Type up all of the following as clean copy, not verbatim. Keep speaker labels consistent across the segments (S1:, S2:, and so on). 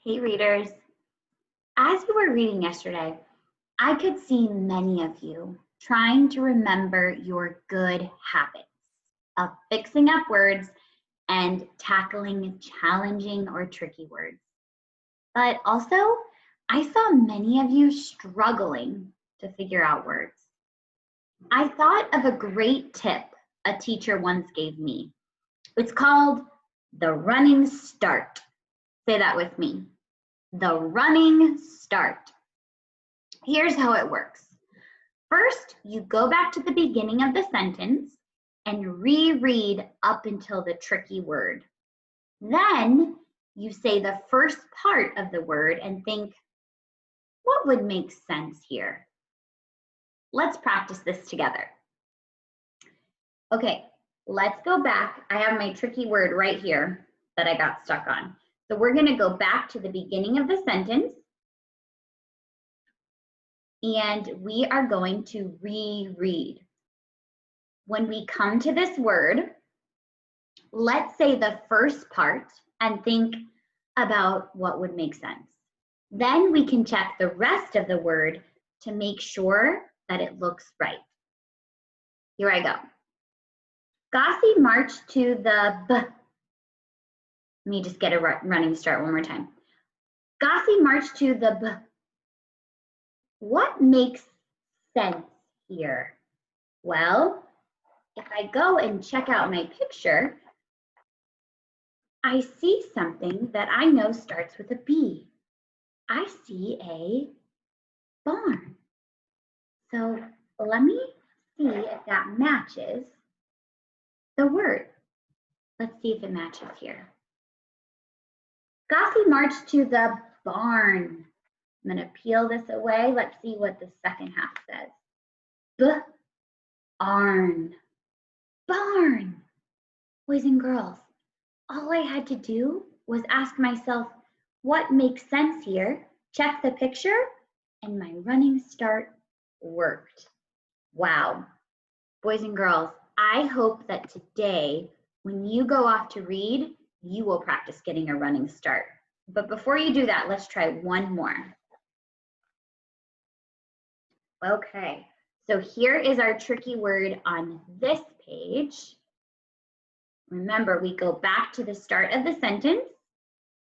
S1: Hey readers, as you were reading yesterday, I could see many of you trying to remember your good habits of fixing up words and tackling challenging or tricky words. But also, I saw many of you struggling to figure out words. I thought of a great tip a teacher once gave me. It's called the running start. Say that with me. The running start. Here's how it works. First, you go back to the beginning of the sentence and reread up until the tricky word. Then you say the first part of the word and think, what would make sense here? Let's practice this together. Okay, let's go back. I have my tricky word right here that I got stuck on. So we're going to go back to the beginning of the sentence and we are going to reread. When we come to this word, let's say the first part and think about what would make sense. Then we can check the rest of the word to make sure that it looks right. Here I go. Gossi marched to the B. Let me just get a running start one more time. Gossi marched to the B. What makes sense here? Well, if I go and check out my picture, I see something that I know starts with a B. I see a barn. So let me see if that matches the word. Let's see if it matches here. Gossi marched to the barn. I'm going to peel this away. Let's see what the second half says. Barn. Barn. Boys and girls, all I had to do was ask myself, what makes sense here? Check the picture, and my running start worked. Wow. Boys and girls, I hope that today, when you go off to read, you will practice getting a running start. But before you do that, let's try one more. Okay, so here is our tricky word on this page. Remember, we go back to the start of the sentence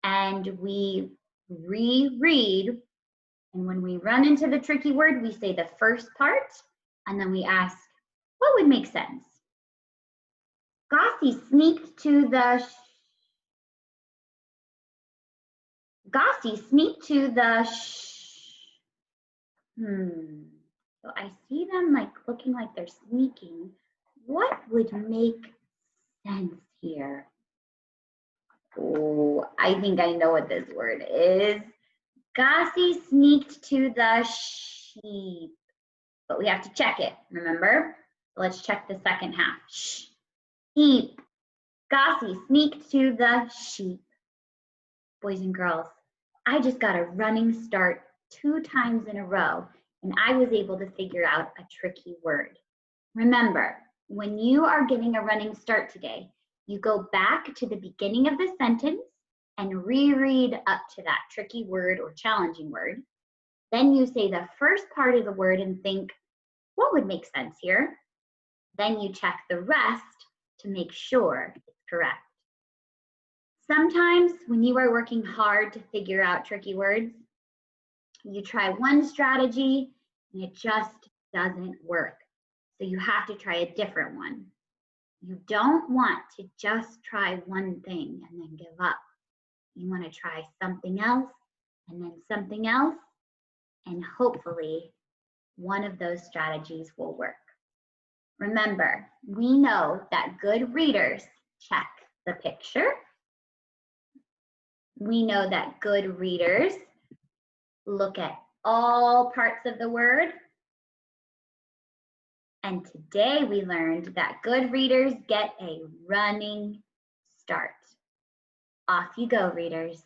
S1: and we reread. And when we run into the tricky word, we say the first part and then we ask, what would make sense? Gossi sneaked to the So I see them like looking like they're sneaking. What would make sense here? Oh, I think I know what this word is. Gossi sneaked to the sheep. But we have to check it, remember? Let's check the second half. Sheep. Gossi sneaked to the sheep. Boys and girls, I just got a running start 2 times in a row, and I was able to figure out a tricky word. Remember, when you are getting a running start today, you go back to the beginning of the sentence and reread up to that tricky word or challenging word. Then you say the first part of the word and think, what would make sense here? Then you check the rest to make sure it's correct. Sometimes when you are working hard to figure out tricky words, you try one strategy and it just doesn't work. So you have to try a different one. You don't want to just try one thing and then give up. You want to try something else and then something else, and hopefully one of those strategies will work. Remember, we know that good readers check the picture. We know that good readers look at all parts of the word. And today we learned that good readers get a running start. Off you go, readers.